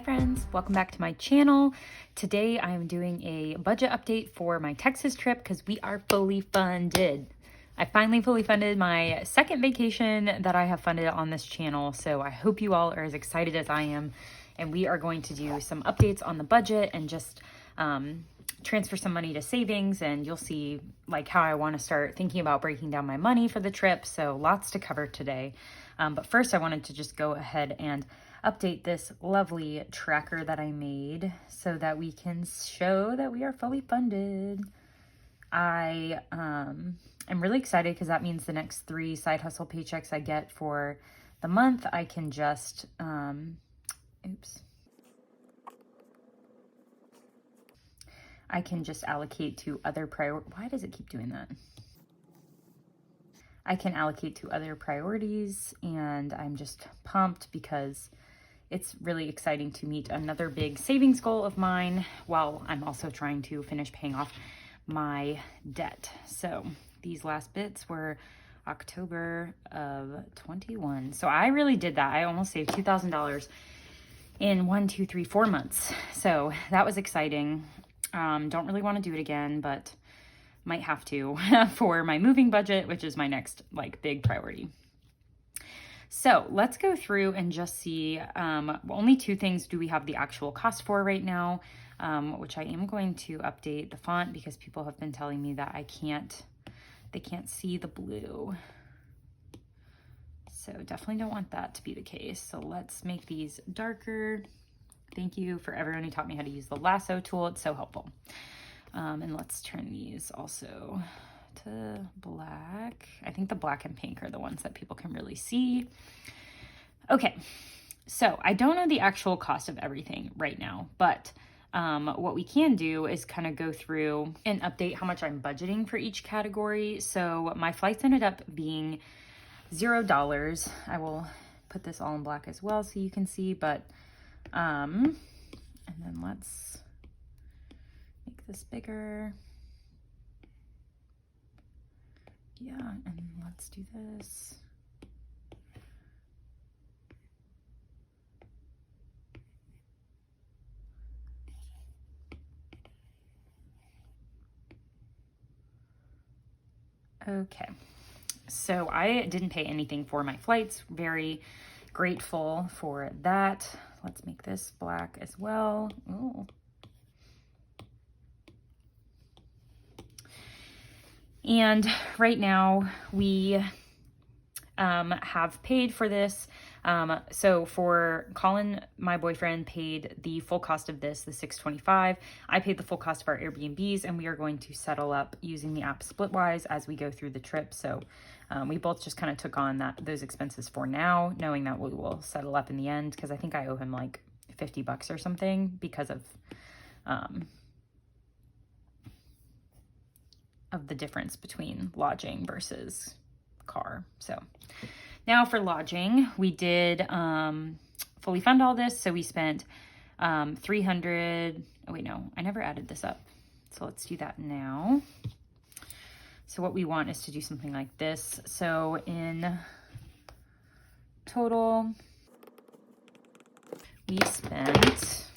friends, welcome back to my channel. Today I'm doing a budget update for my Texas trip because we are fully funded. I finally fully funded my second vacation that I have funded on this channel, so I hope you all are as excited as I am. And we are going to do some updates on the budget and just transfer some money to savings, and you'll see like how I want to start thinking about breaking down my money for the trip. So lots to cover today. But first I wanted to just go ahead and update this lovely tracker that I made so that we can show that we are fully funded. I am really excited because that means the next 3 side hustle paychecks I get for the month, I can just, I can just allocate to other why does it keep doing that? I can allocate to other priorities, and I'm just pumped because it's really exciting to meet another big savings goal of mine while I'm also trying to finish paying off my debt. So these last bits were October of 21. So I really did that. I almost saved $2,000 in 1, 2, 3, 4 months. So that was exciting. Don't really want to do it again, but might have to for my moving budget, which is my next like big priority. So let's go through and just see, only 2 things do we have the actual cost for right now, which I am going to update the font because people have been telling me that they can't see the blue. So definitely don't want that to be the case. So let's make these darker. Thank you for everyone who taught me how to use the lasso tool. It's so helpful. And let's turn these also to black. I think the black and pink are the ones that people can really see. Okay, so I don't know the actual cost of everything right now, but what we can do is kind of go through and update how much I'm budgeting for each category. So my flights ended up being $0. I will put this all in black as well so you can see, but and then let's make this bigger. Yeah, and let's do this. Okay, so I didn't pay anything for my flights. Very grateful for that. Let's make this black as well. Ooh. And right now we have paid for this. So for Colin, my boyfriend paid the full cost of this, the $625. I paid the full cost of our Airbnbs, and we are going to settle up using the app Splitwise as we go through the trip. So we both just kind of took on those expenses for now, knowing that we will settle up in the end, because I think I owe him like $50 or something because of the difference between lodging versus car. So now for lodging, we did fully fund all this. So we spent $300. Oh wait, no, I never added this up. So let's do that now. So what we want is to do something like this. So in total, we spent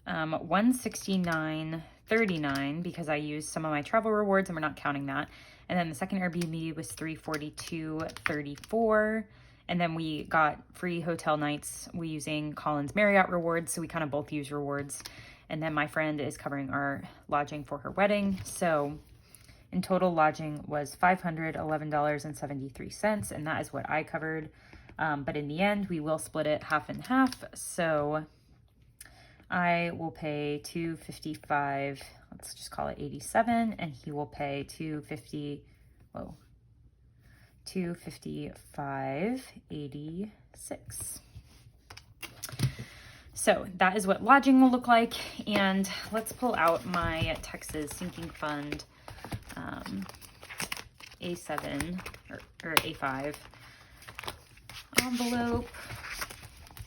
$169.39 because I used some of my travel rewards and we're not counting that. And then the second Airbnb was $342.34. And then we got free hotel nights. We using Colin's Marriott rewards. So we kind of both use rewards. And then my friend is covering our lodging for her wedding. So in total, lodging was $511.73. And that is what I covered. But in the end, we will split it half and half. So I will pay $255, let's just call it 87, and he will pay $255.86. So that is what lodging will look like. And let's pull out my Texas sinking fund A7 or A5 envelope,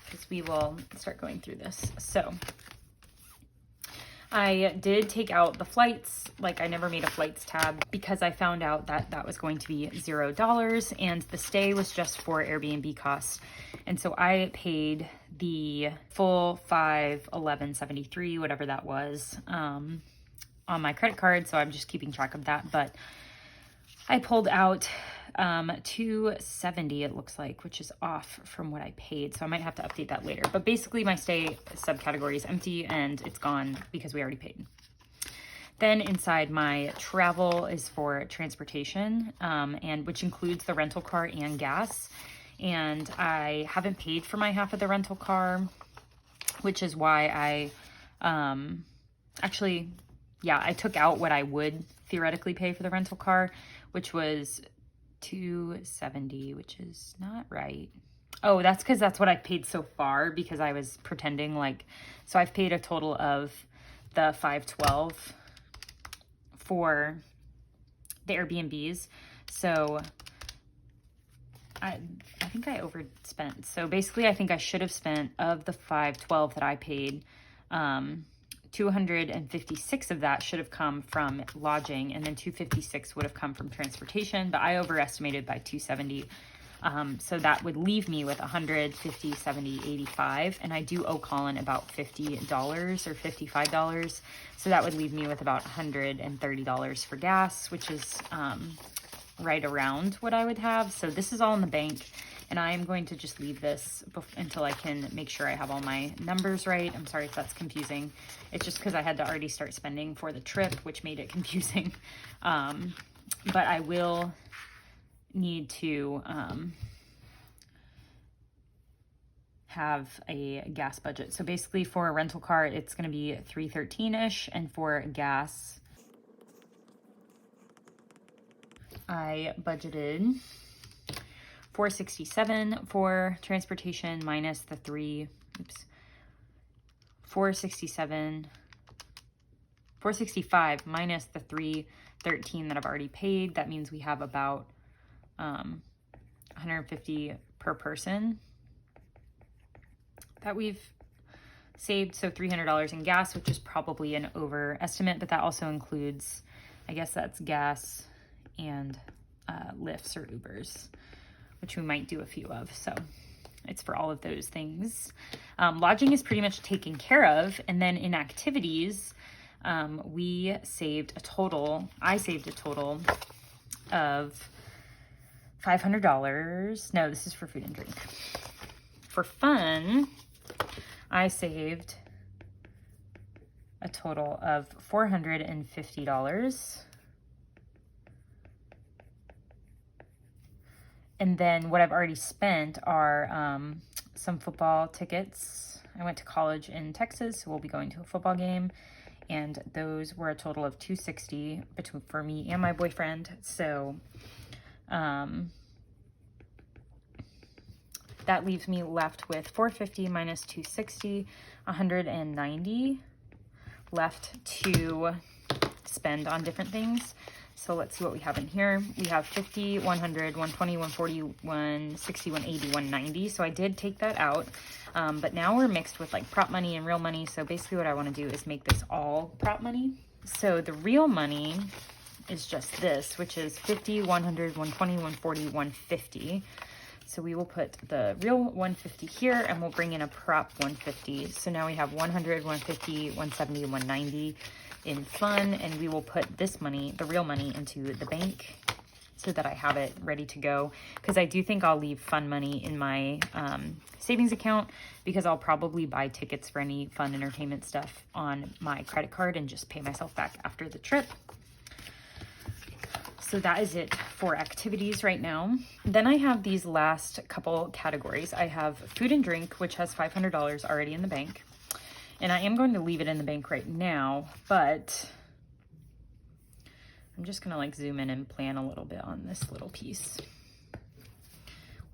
because we will start going through this. So I did take out the flights. Like, I never made a flights tab because I found out that that was going to be $0 and the stay was just for Airbnb costs. And so I paid the full $511.73, whatever that was, on my credit card. So I'm just keeping track of that. But I pulled out $270, it looks like, which is off from what I paid. So I might have to update that later. But basically my stay subcategory is empty and it's gone because we already paid. Then inside my travel is for transportation, and which includes the rental car and gas. And I haven't paid for my half of the rental car, which is why I actually, yeah, I took out what I would theoretically pay for the rental car, which was $270, which is not right. Oh, that's because that's what I paid so far, because I was pretending like, so I've paid a total of the $512 for the Airbnbs. So I think I overspent. So basically I think I should have spent, of the $512 that I paid, 256 of that should have come from lodging, and then 256 would have come from transportation, but I overestimated by 270. So that would leave me with 150, 70, 85. And I do owe Colin about $50 or $55. So that would leave me with about $130 for gas, which is right around what I would have. So this is all in the bank. And I'm going to just leave this until I can make sure I have all my numbers right. I'm sorry if that's confusing. It's just because I had to already start spending for the trip, which made it confusing. But I will need to have a gas budget. So basically for a rental car, it's going to be $313-ish. And for gas, I budgeted $467 for transportation minus the $465 minus the $313 that I've already paid. That means we have about $150 per person that we've saved. So $300 in gas, which is probably an overestimate, but that also includes, I guess that's gas and Lyfts or Ubers, which we might do a few of. So it's for all of those things. Lodging is pretty much taken care of. And then in activities, I saved a total of $500. No, this is for food and drink. For fun, I saved a total of $450. And then what I've already spent are some football tickets. I went to college in Texas, so we'll be going to a football game. And those were a total of $260 for me and my boyfriend. So that leaves me left with $450 minus $260, $190 left to spend on different things. So let's see what we have in here. We have 50, 100, 120, 140, 160, 180, 190. So I did take that out. But now we're mixed with like prop money and real money. So basically what I want to do is make this all prop money. So the real money is just this, which is 50, 100, 120, 140, 150. So we will put the real 150 here and we'll bring in a prop 150. So now we have 100, 150, 170, 190 in fun, and we will put this money, the real money, into the bank so that I have it ready to go, because I do think I'll leave fun money in my savings account, because I'll probably buy tickets for any fun entertainment stuff on my credit card and just pay myself back after the trip. So that is it for activities right now. Then I have these last couple categories. I have food and drink, which has $500 already in the bank. And I am going to leave it in the bank right now, but I'm just gonna like zoom in and plan a little bit on this little piece.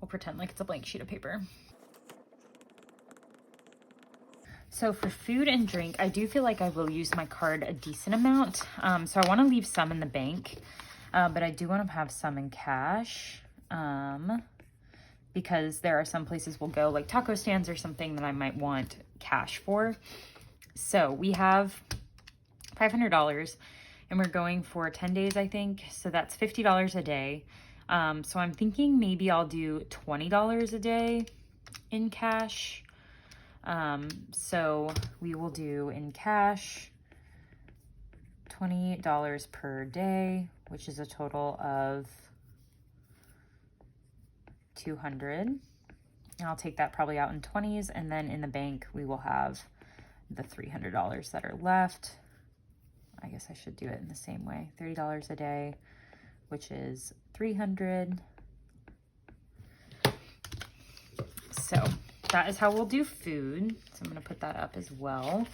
We'll pretend like it's a blank sheet of paper. So for food and drink, I do feel like I will use my card a decent amount. So I wanna leave some in the bank, but I do wanna have some in cash. Because there are some places we'll go, like taco stands or something, that I might want cash for. So we have $500, and we're going for 10 days, I think. So that's $50 a day. So I'm thinking maybe I'll do $20 a day in cash. So we will do in cash $20 per day, which is a total of 200. And I'll take that probably out in 20s, and then in the bank we will have the $300 that are left. I guess I should do it in the same way. $30 a day, which is 300. So that is how we'll do food. So I'm going to put that up as well.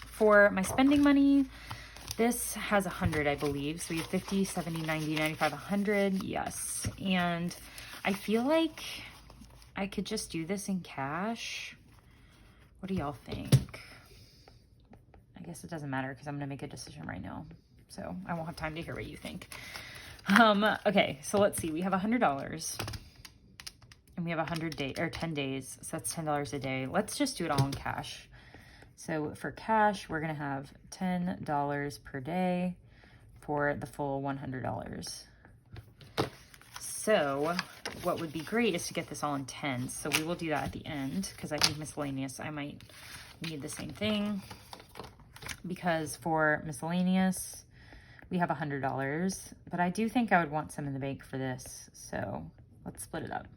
For my spending money, this has 100, I believe. So we have 50, 70, 90, 95, 100. Yes. And I feel like I could just do this in cash. What do y'all think? I guess it doesn't matter because I'm going to make a decision right now. So I won't have time to hear what you think. Okay, so let's see. We have $100 and we have 10 days. So that's $10 a day. Let's just do it all in cash. So for cash, we're going to have $10 per day for the full $100. So what would be great is to get this all in tens. So we will do that at the end because I think miscellaneous, I might need the same thing. Because for miscellaneous, we have $100, but I do think I would want some in the bank for this. So let's split it up.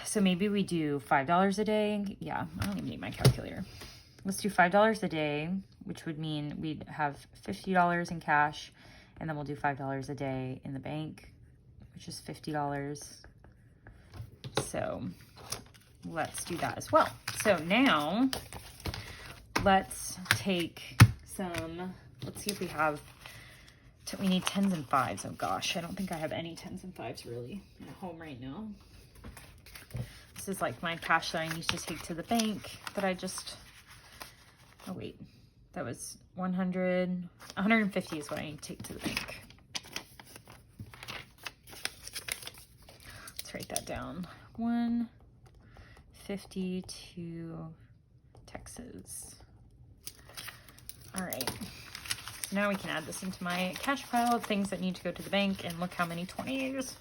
So maybe we do $5 a day. Yeah, I don't even need my calculator. Let's do $5 a day, which would mean we'd have $50 in cash, and then we'll do $5 a day in the bank, which is $50. So let's do that as well. So now let's take some, let's see if we have, we need 10s and 5s. Oh gosh, I don't think I have any 10s and 5s really at home right now. This is like my cash that I need to take to the bank that I just, oh wait, that was 150 is what I need to take to the bank. Let's write that down. 150 to Texas. All right, so now we can add this into my cash pile of things that need to go to the bank, and look how many 20s.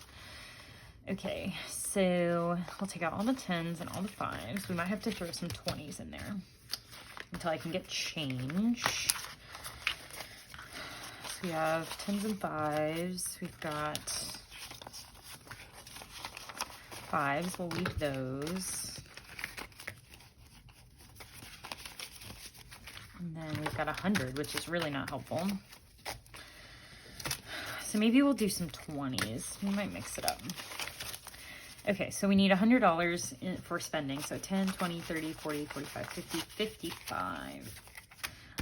Okay, so we'll take out all the 10s and all the 5s. We might have to throw some 20s in there until I can get change. So we have 10s and 5s. We've got 5s. We'll leave those. And then we've got 100, which is really not helpful. So maybe we'll do some 20s. We might mix it up. Okay, so we need $100 for spending. So 10, 20, 30, 40, 45, 50, 55.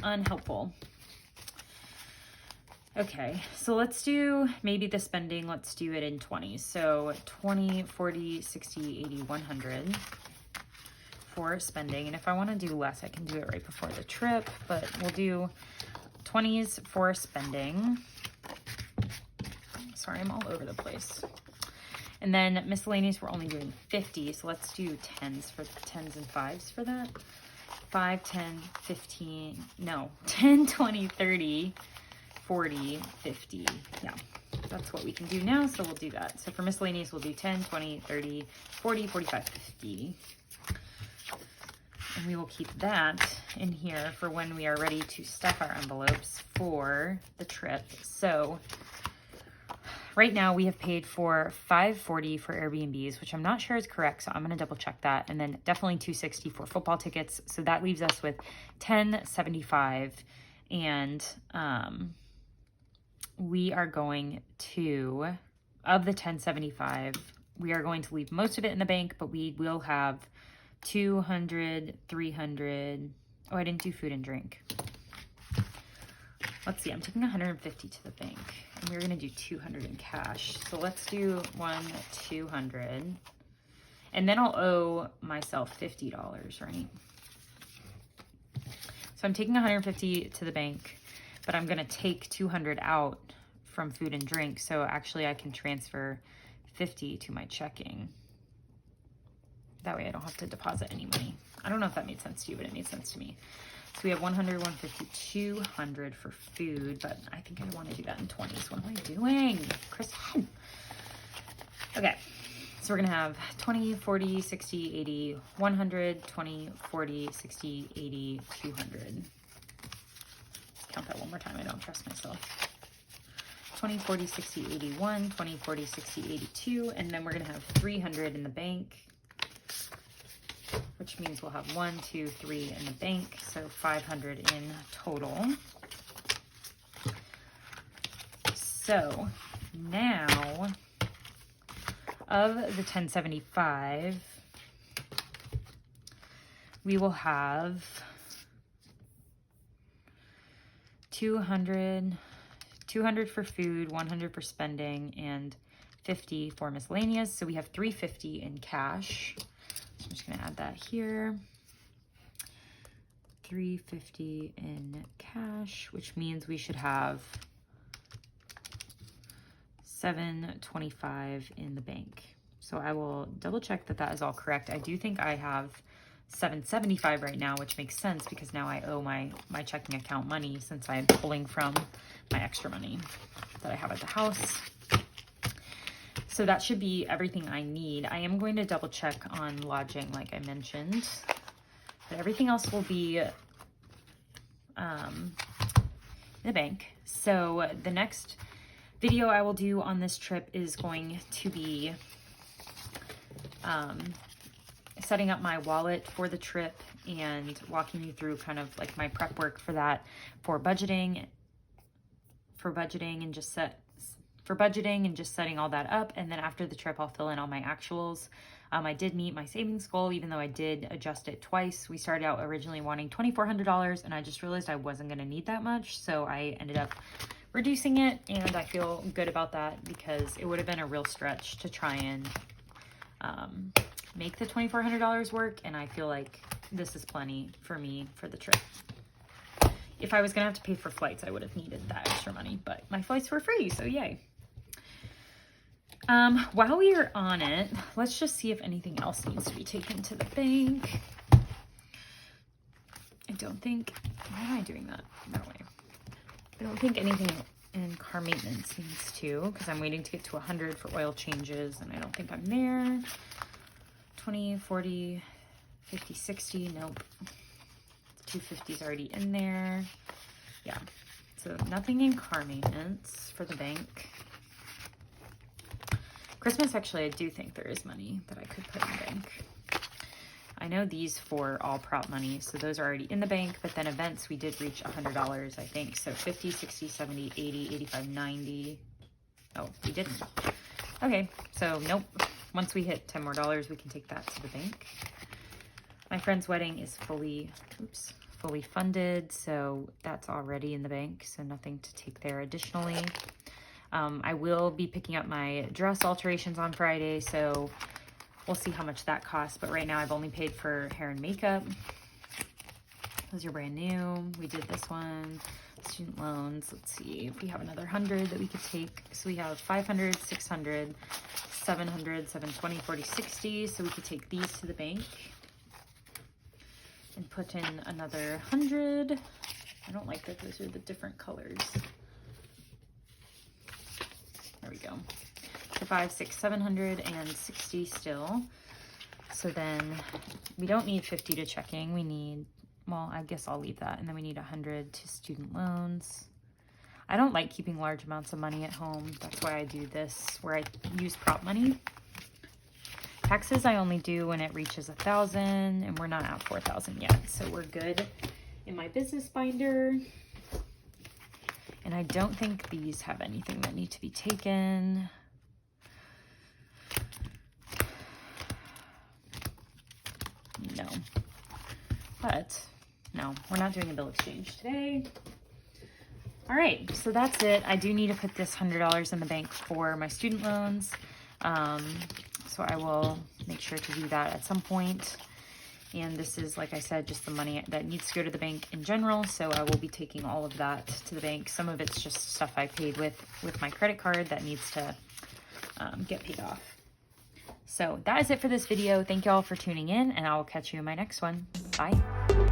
Unhelpful. Okay, so let's do maybe the spending. Let's do it in 20s. So 20, 40, 60, 80, 100 for spending. And if I want to do less, I can do it right before the trip. But we'll do 20s for spending. Sorry, I'm all over the place. And then miscellaneous, we're only doing 50. So let's do 10s for 10s and 5s for that. 5, 10, 15, no, 10, 20, 30, 40, 50. Yeah, that's what we can do now. So we'll do that. So for miscellaneous, we'll do 10, 20, 30, 40, 45, 50. And we will keep that in here for when we are ready to stuff our envelopes for the trip. So right now we have paid for $540 for Airbnbs, which I'm not sure is correct, so I'm going to double check that. And then definitely $260 for football tickets. So that leaves us with $1075. And we are going to, of the $1075, we are going to leave most of it in the bank, but we will have 200, 300. Oh, I didn't do food and drink. Let's see, I'm taking 150 to the bank, and we're going to do 200 in cash. So let's do 200, and then I'll owe myself $50, right? So I'm taking 150 to the bank, but I'm going to take 200 out from food and drink. So actually I can transfer 50 to my checking. That way I don't have to deposit any money. I don't know if that made sense to you, but it made sense to me. So we have 100, 150, 200 for food, but I think I want to do that in 20s. What am I doing? Kristen. Okay. So we're going to have 20, 40, 60, 80, 100, 20, 40, 60, 80, 200. Let's count that one more time. I don't trust myself. 20, 40, 60, 81, 20, 40, 60, 82. And then we're going to have 300 in the bank, which means we'll have 1, 2, 3 in the bank. So 500 in total. So now, of the 1075, we will have 200 for food, 100 for spending, and 50 for miscellaneous. So we have 350 in cash. So I'm just gonna add that here. 350 in cash, which means we should have 725 in the bank. So I will double check that that is all correct. I do think I have 775 right now, which makes sense because now I owe my checking account money since I'm pulling from my extra money that I have at the house. So that should be everything I need. I am going to double check on lodging like I mentioned, but everything else will be in the bank. So the next video I will do on this trip is going to be setting up my wallet for the trip and walking you through kind of like my prep work for that, for budgeting and just setting all that up. And then after the trip, I'll fill in all my actuals. I did meet my savings goal, even though I did adjust it twice. We started out originally wanting $2,400, and I just realized I wasn't going to need that much, so I ended up reducing it, and I feel good about that because it would have been a real stretch to try and make the $2,400 work, and I feel like this is plenty for me for the trip. If I was gonna have to pay for flights, I would have needed that extra money, but my flights were free, so yay. While we are on it, let's just see if anything else needs to be taken to the bank. I don't think, why am I doing that? No way. I don't think anything in car maintenance needs to, because I'm waiting to get to 100 for oil changes, and I don't think I'm there. 20, 40, 50, 60, nope. 250 is already in there. Yeah, so nothing in car maintenance for the bank. Christmas, actually, I do think there is money that I could put in the bank. I know these four all prop money, so those are already in the bank, but then events, we did reach $100, I think. So 50, 60, 70, 80, 85, 90. Oh, we didn't. Okay, so nope. Once we hit $10 more, we can take that to the bank. My friend's wedding is fully funded, so that's already in the bank, so nothing to take there additionally. I will be picking up my dress alterations on Friday, so we'll see how much that costs. But right now I've only paid for hair and makeup. Those are brand new. We did this one. Student loans. Let's see if we have another 100 that we could take. So we have 500, 600, 700, 720, 40, 60. So we could take these to the bank and put in another 100. I don't like that those are the different colors. There we go. So 5, 6, 760 still. So then we don't need 50 to checking. We need, well, I guess I'll leave that. And then we need 100 to student loans. I don't like keeping large amounts of money at home. That's why I do this, where I use prop money. Taxes I only do when it reaches 1,000, and we're not at 4,000 yet. So we're good in my business binder. And I don't think these have anything that need to be taken. No. But, no, we're not doing a bill exchange today. All right, so that's it. I do need to put this $100 in the bank for my student loans. So I will make sure to do that at some point. And this is, like I said, just the money that needs to go to the bank in general. So I will be taking all of that to the bank. Some of it's just stuff I paid with my credit card that needs to get paid off. So that is it for this video. Thank you all for tuning in, and I will catch you in my next one. Bye.